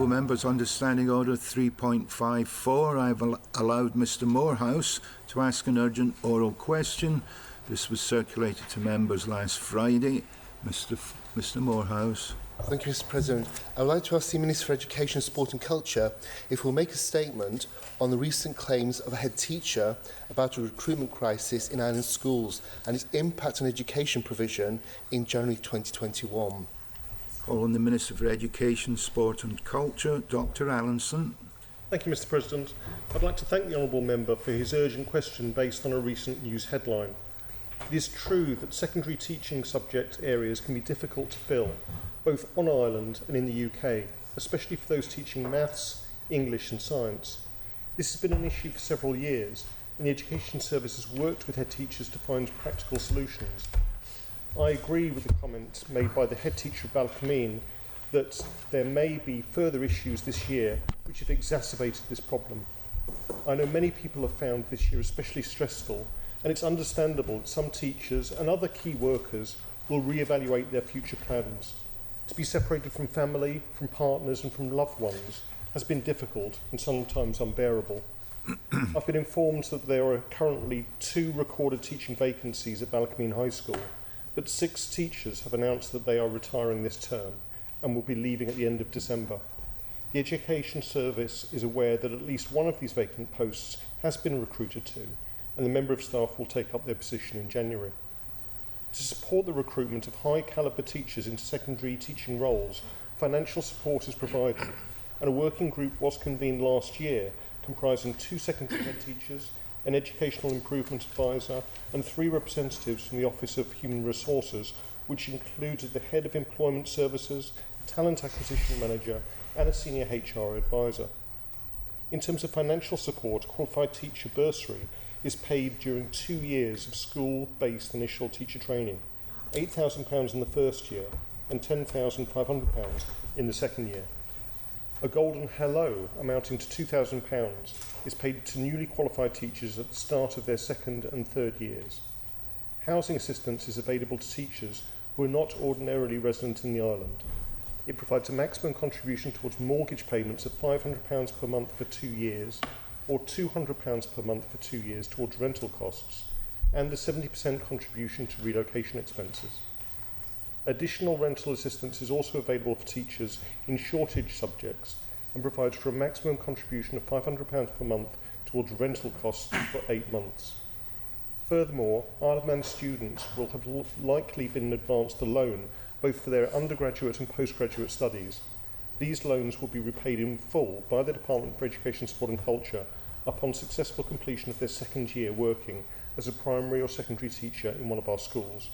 Honourable Members, under Standing Order 3.54, I have allowed Mr Moorhouse to ask an urgent oral question. This was circulated to members last Friday. Mr Moorhouse. Thank you, Mr President. I would like to ask the Minister for Education, Sport and Culture if he will make a statement on the recent claims of a head teacher about a recruitment crisis in Ireland schools and its impact on education provision in January 2021. Calling the Minister for Education, Sport and Culture, Dr Allinson. Thank you, Mr President. I'd like to thank the Honourable Member for his urgent question based on a recent news headline. It is true that secondary teaching subject areas can be difficult to fill, both on Ireland and in the UK, especially for those teaching maths, English and science. This has been an issue for several years, and the Education Service has worked with head teachers to find practical solutions. I agree with the comment made by the head teacher of Balcomine that there may be further issues this year which have exacerbated this problem. I know many people have found this year especially stressful, and it's understandable that some teachers and other key workers will re-evaluate their future plans. To be separated from family, from partners and from loved ones has been difficult and sometimes unbearable. I've been informed that there are currently 2 recorded teaching vacancies at Balcomine High School, but 6 teachers have announced that they are retiring this term and will be leaving at the end of December. The Education Service is aware that at least one of these vacant posts has been recruited to, and the member of staff will take up their position in January. To support the recruitment of high calibre teachers into secondary teaching roles, financial support is provided, and a working group was convened last year comprising 2 secondary head teachers, an educational improvement advisor and 3 representatives from the Office of Human Resources, which included the Head of Employment Services, Talent Acquisition Manager and a Senior HR Advisor. In terms of financial support, Qualified Teacher Bursary is paid during 2 years of school-based initial teacher training, £8,000 in the first year and £10,500 in the second year. A Golden Hello amounting to £2,000 is paid to newly qualified teachers at the start of their second and third years. Housing assistance is available to teachers who are not ordinarily resident in the island. It provides a maximum contribution towards mortgage payments of £500 per month for 2 years, or £200 per month for 2 years towards rental costs, and a 70% contribution to relocation expenses. Additional rental assistance is also available for teachers in shortage subjects and provides for a maximum contribution of £500 per month towards rental costs for 8 months. Furthermore, Isle of Man students will have likely been advanced a loan both for their undergraduate and postgraduate studies. These loans will be repaid in full by the Department for Education, Sport and Culture upon successful completion of their second year working as a primary or secondary teacher in one of our schools.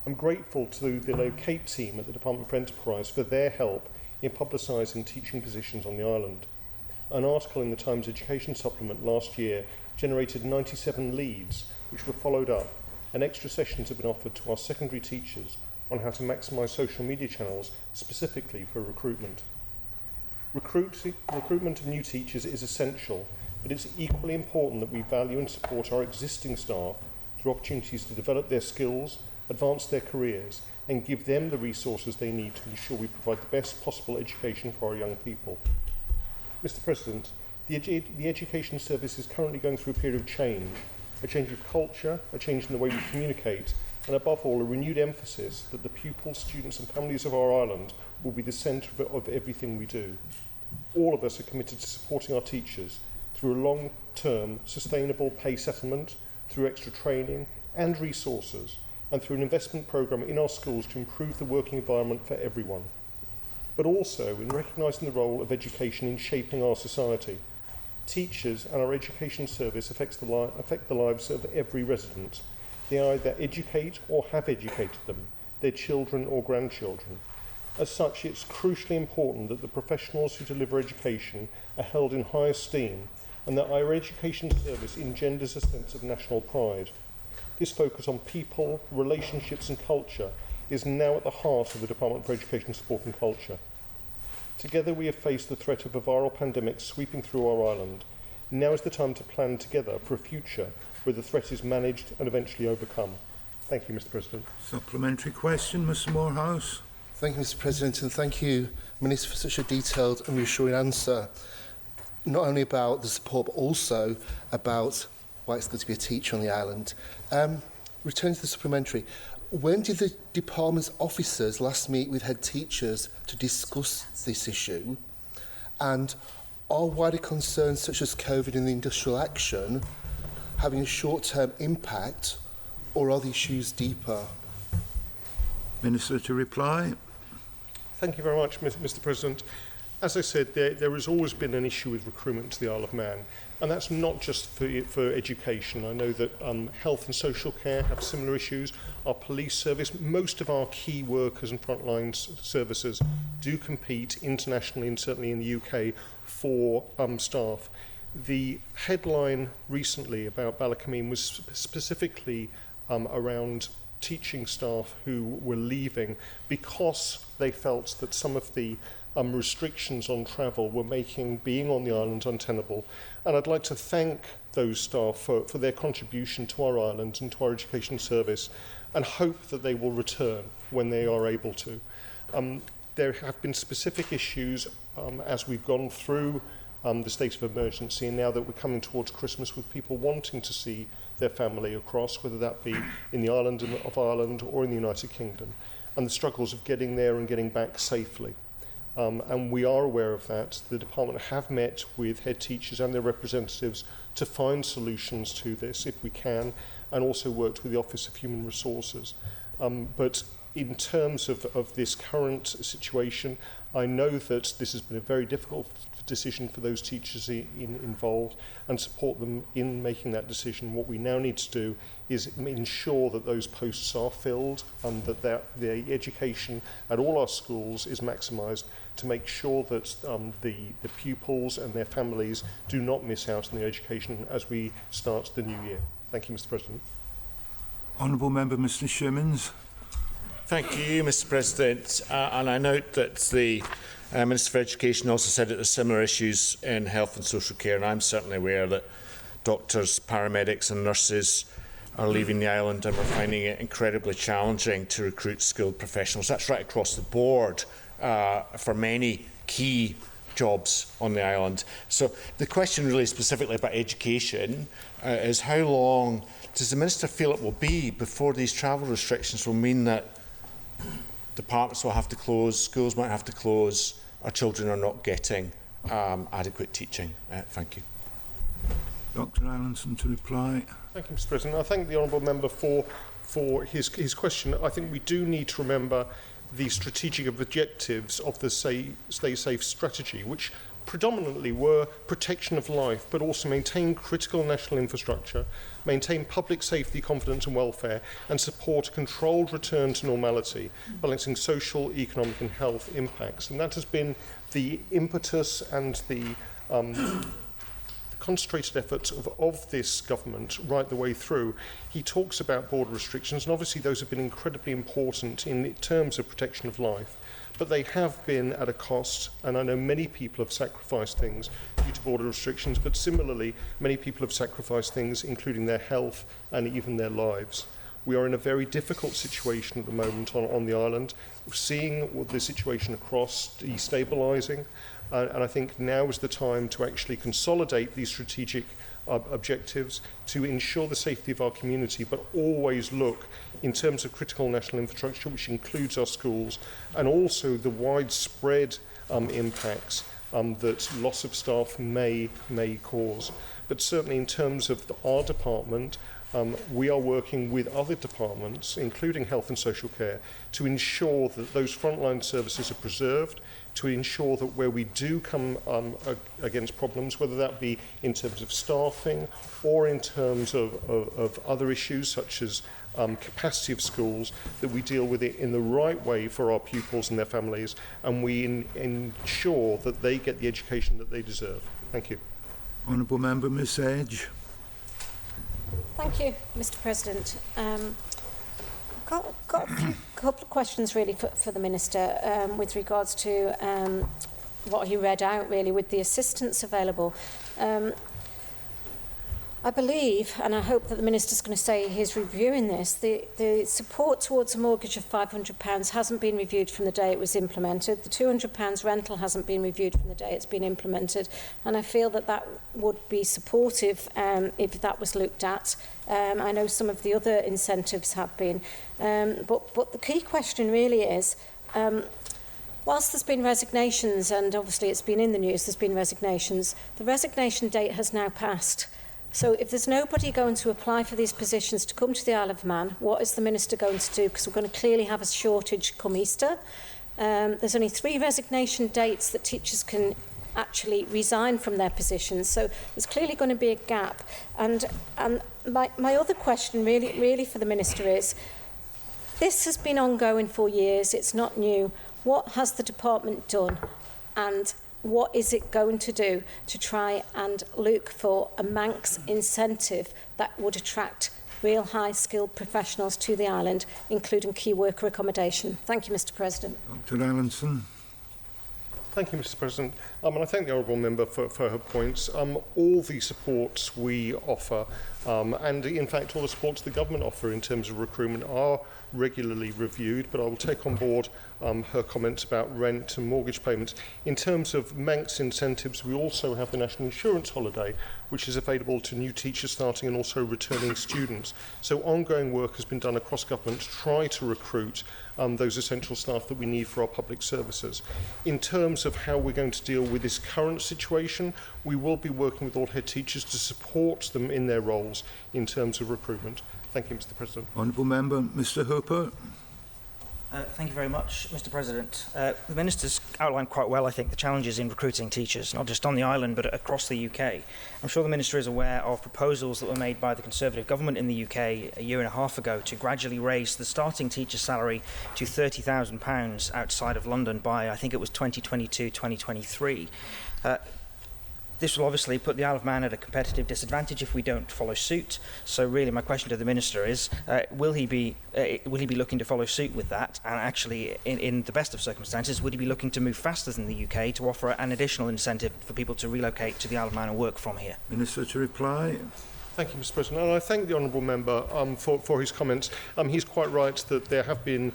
I'm grateful to the Locate team at the Department for Enterprise for their help in publicising teaching positions on the island. An article in the Times Education Supplement last year generated 97 leads, which were followed up, and extra sessions have been offered to our secondary teachers on how to maximise social media channels specifically for recruitment. Recruitment of new teachers is essential, but it's equally important that we value and support our existing staff through opportunities to develop their skills, advance their careers and give them the resources they need to ensure we provide the best possible education for our young people. Mr President, the Education Service is currently going through a period of change, a change of culture, a change in the way we communicate, and above all a renewed emphasis that the pupils, students and families of our island will be the centre of everything we do. All of us are committed to supporting our teachers through a long-term sustainable pay settlement, through extra training and resources, and through an investment programme in our schools to improve the working environment for everyone, but also in recognising the role of education in shaping our society. Teachers and our education service affect the lives of every resident. They either educate or have educated them, their children or grandchildren. As such, it's crucially important that the professionals who deliver education are held in high esteem and that our education service engenders a sense of national pride. This focus on people, relationships and culture is now at the heart of the Department for Education, Sport and Culture. Together we have faced the threat of a viral pandemic sweeping through our island. Now is the time to plan together for a future where the threat is managed and eventually overcome. Thank you, Mr President. Supplementary question, Mr Moorhouse. Thank you, Mr. President, and thank you, Minister, for such a detailed and reassuring answer, not only about the support, but also about why it's good to be a teacher on the island. Returning to the supplementary, when did the department's officers last meet with head teachers to discuss this issue? And are wider concerns such as COVID and the industrial action having a short-term impact, or are the issues deeper? Minister to reply. Thank you very much, Mr. President. As I said, there has always been an issue with recruitment to the Isle of Man, and that's not just for education. I know that health and social care have similar issues. Our police service, most of our key workers and frontline services do compete internationally and certainly in the UK for staff. The headline recently about Ballacameen was specifically around teaching staff who were leaving because they felt that some of the restrictions on travel were making being on the island untenable. And I'd like to thank those staff for their contribution to our island and to our education service, and hope that they will return when they are able to. There have been specific issues as we've gone through the state of emergency, and now that we're coming towards Christmas, with people wanting to see their family across, whether that be in the island of Ireland or in the United Kingdom, and the struggles of getting there and getting back safely. And we are aware of that. The department have met with head teachers and their representatives to find solutions to this if we can, and also worked with the Office of Human Resources. But in terms of this current situation, I know that this has been a very difficult decision for those teachers involved, and support them in making that decision. What we now need to do is ensure that those posts are filled, and that the education at all our schools is maximised, to make sure that the pupils and their families do not miss out on their education as we start the new year. Thank you, Mr. President. Honourable Member Mr. Shimmons. Thank you, Mr. President. And I note that the Minister for Education also said that there are similar issues in health and social care, and I'm certainly aware that doctors, paramedics and nurses are leaving the island, and we're finding it incredibly challenging to recruit skilled professionals. That's right across the board for many key jobs on the island. So the question really specifically about education is how long does the Minister feel it will be before these travel restrictions will mean that departments will have to close, schools might have to close, our children are not getting adequate teaching? Thank you. Dr Allinson to reply. Thank you, Mr. President. I thank the honourable member for his question. I think we do need to remember the strategic objectives of the Stay Safe strategy, which predominantly were protection of life, but also maintain critical national infrastructure, maintain public safety, confidence and welfare, and support a controlled return to normality, balancing social, economic and health impacts. And that has been the impetus and the concentrated efforts of this government right the way through. He talks about border restrictions, and obviously those have been incredibly important in terms of protection of life, but they have been at a cost, and I know many people have sacrificed things due to border restrictions, but similarly many people have sacrificed things including their health and even their lives. We are in a very difficult situation at the moment on the island. We're seeing the situation across destabilising, and I think now is the time to actually consolidate these strategic objectives to ensure the safety of our community, but always look in terms of critical national infrastructure, which includes our schools, and also the widespread impacts that loss of staff may cause. But certainly in terms of our department, we are working with other departments, including health and social care, to ensure that those frontline services are preserved, to ensure that where we do come against problems, whether that be in terms of staffing or in terms of other issues such as capacity of schools, that we deal with it in the right way for our pupils and their families, and we ensure that they get the education that they deserve. Thank you. Honourable Member Miss Edge. Thank you, Mr. President. Got a couple of questions really for the Minister with regards to what he read out really with the assistance available. I believe, and I hope that the Minister's going to say he's reviewing this, the support towards a mortgage of £500 hasn't been reviewed from the day it was implemented. The £200 rental hasn't been reviewed from the day it's been implemented. And I feel that that would be supportive if that was looked at. I know some of the other incentives have been. But the key question really is, whilst there's been resignations, and obviously it's been in the news, there's been resignations, the resignation date has now passed. So if there's nobody going to apply for these positions to come to the Isle of Man, what is the Minister going to do? Because we're going to clearly have a shortage come Easter. There's only 3 resignation dates that teachers can actually resign from their positions. So there's clearly going to be a gap. And my other question really for the Minister is, this has been ongoing for years. It's not new. What has the department done? And what is it going to do to try and look for a Manx incentive that would attract real high-skilled professionals to the island, including key worker accommodation? Thank you, Mr President. Dr Allinson. Thank you, Mr President. And I thank the Honourable Member for her points. All the supports we offer, and in fact all the supports the government offer in terms of recruitment are regularly reviewed, but I will take on board her comments about rent and mortgage payments. In terms of Manx incentives, we also have the National Insurance Holiday, which is available to new teachers starting and also returning students. So ongoing work has been done across government to try to recruit those essential staff that we need for our public services. In terms of how we're going to deal with this current situation, we will be working with all head teachers to support them in their roles in terms of recruitment. Thank you, Mr President. Honourable Member, Mr Hooper. Thank you very much, Mr President. The Minister's outlined quite well, I think, the challenges in recruiting teachers, not just on the island, but across the UK. I'm sure the Minister is aware of proposals that were made by the Conservative government in the UK a year and a half ago to gradually raise the starting teacher salary to £30,000 outside of London by, I think it was 2022-2023. This will obviously put the Isle of Man at a competitive disadvantage if we don't follow suit. So really my question to the Minister is, will he be looking to follow suit with that? And actually, in the best of circumstances, would he be looking to move faster than the UK to offer an additional incentive for people to relocate to the Isle of Man and work from here? Minister to reply. Thank you, Mr President. And I thank the Honourable Member for his comments. He's quite right that there have been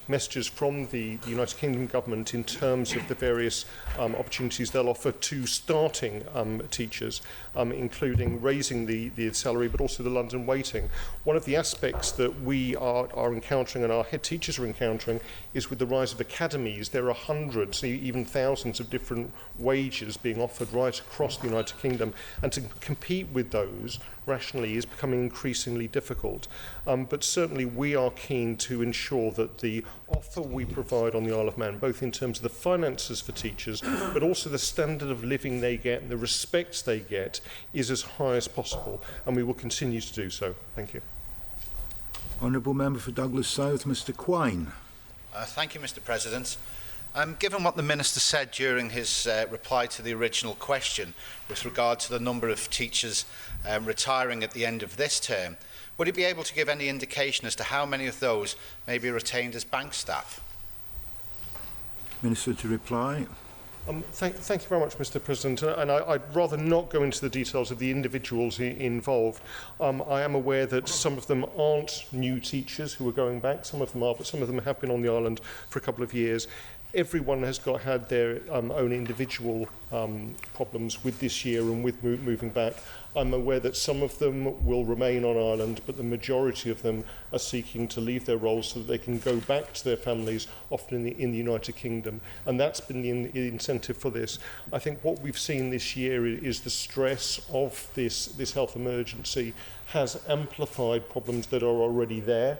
messages from the United Kingdom government in terms of the various opportunities they'll offer to starting teachers, including raising the salary, but also the London waiting. One of the aspects that we are encountering and our head teachers are encountering is with the rise of academies. There are hundreds, even thousands of different wages being offered right across the United Kingdom, and to compete with those rationally is becoming increasingly difficult. But certainly we are keen to ensure that the offer we provide on the Isle of Man, both in terms of the finances for teachers, but also the standard of living they get and the respect they get, is as high as possible, and we will continue to do so. Thank you. Honourable Member for Douglas South, Mr Quine. Thank you, Mr President. Given what the Minister said during his reply to the original question with regard to the number of teachers retiring at the end of this term, would he be able to give any indication as to how many of those may be retained as bank staff? Minister to reply. Thank you very much, Mr President. And I'd rather not go into the details of the individuals involved. I am aware that some of them aren't new teachers who are going back. Some of them are, but some of them have been on the island for a couple of years. Everyone has had their own individual problems with this year and with moving back. I'm aware that some of them will remain on Ireland, but the majority of them are seeking to leave their roles so that they can go back to their families, often in the United Kingdom. And that's been the incentive for this. I think what we've seen this year is the stress of this health emergency has amplified problems that are already there.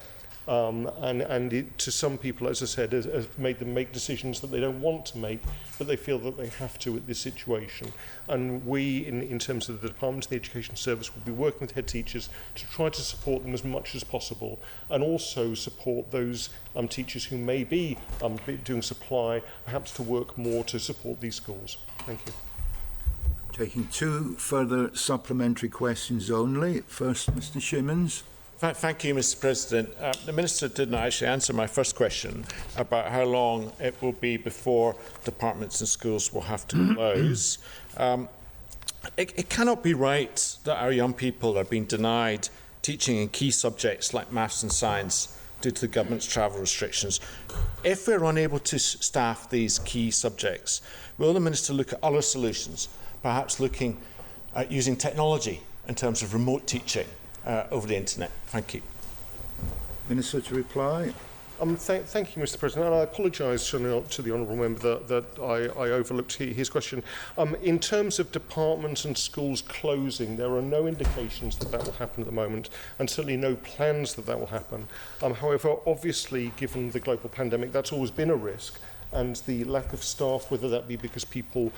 To some people, as I said, has made them make decisions that they don't want to make, but they feel that they have to at this situation. And we, in terms of the Department of the Education Service, will be working with head teachers to try to support them as much as possible, and also support those teachers who may be doing supply, perhaps to work more to support these schools. Thank you. Taking 2 further supplementary questions only. First, Mr Shimmons. Thank you, Mr President. The Minister didn't actually answer my first question about how long it will be before departments and schools will have to close. It cannot be right that our young people are being denied teaching in key subjects like maths and science due to the government's travel restrictions. If we're unable to staff these key subjects, will the Minister look at other solutions, perhaps looking at using technology in terms of remote teaching over the internet? Thank you. Minister to reply. Thank you, Mr. President. And I apologise to the honourable member that I overlooked his question. In terms of departments and schools closing, there are no indications that will happen at the moment, and certainly no plans that will happen. However, obviously, given the global pandemic, that's always been a risk. And the lack of staff, whether that be because people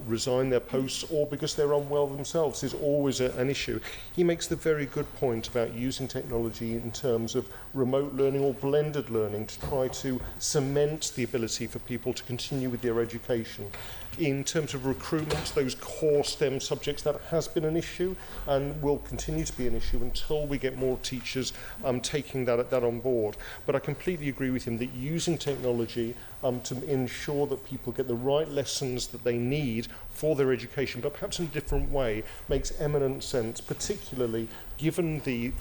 resign their posts or because they're unwell themselves, is always an issue. He makes the very good point about using technology in terms of remote learning or blended learning to try to cement the ability for people to continue with their education. In terms of recruitment, those core STEM subjects, that has been an issue and will continue to be an issue until we get more teachers taking that on board. But I completely agree with him that using technology to ensure that people get the right lessons that they need for their education, but perhaps in a different way, makes eminent sense, particularly given the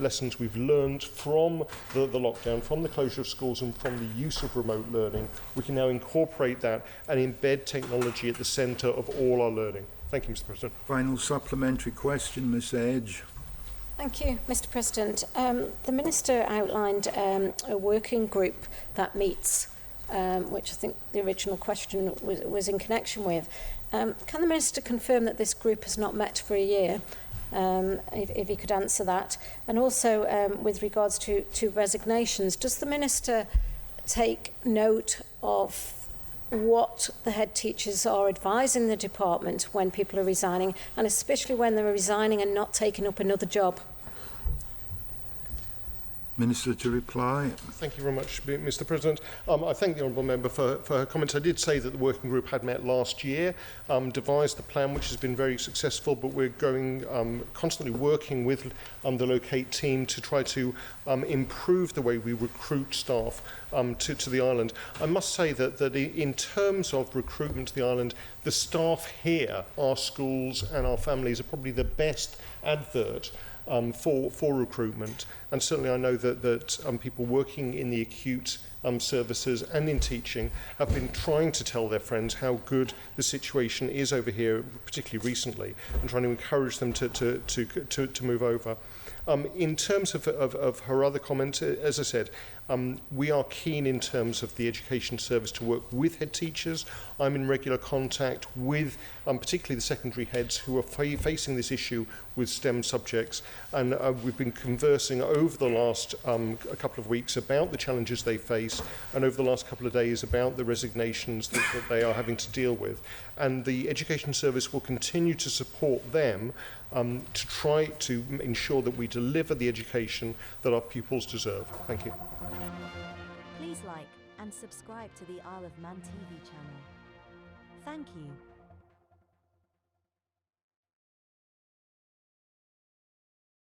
lessons we've learned from the lockdown, from the closure of schools and from the use of remote learning. We can now incorporate that and embed technology at the centre of all our learning. Thank you, Mr. President. Final supplementary question, Ms Edge. Thank you, Mr. President. The Minister outlined a working group that meets, which I think the original question was in connection with. Can the Minister confirm that this group has not met for a year? If he could answer that. And also, with regards to resignations, does the Minister take note of what the head teachers are advising the department when people are resigning, and especially when they're resigning and not taking up another job? Minister to reply. Thank you very much, Mr. President. I thank the honourable member for her comments. I did say that the working group had met last year, devised a plan which has been very successful, but we're going constantly working with the Locate team to try to improve the way we recruit staff to the island. I must say that in terms of recruitment to the island, the staff here, our schools and our families, are probably the best advert for recruitment, and certainly I know that people working in the acute services and in teaching have been trying to tell their friends how good the situation is over here, particularly recently, and trying to encourage them to move over. In terms of her other comment, as I said, we are keen in terms of the education service to work with head teachers. I'm in regular contact with particularly the secondary heads who are facing this issue with STEM subjects, and we've been conversing over the last a couple of weeks about the challenges they face, and over the last couple of days about the resignations that they are having to deal with. And the education service will continue to support them to try to ensure that we deliver the education that our pupils deserve. Thank you. Please like and subscribe to the Isle of Man TV channel. Thank you.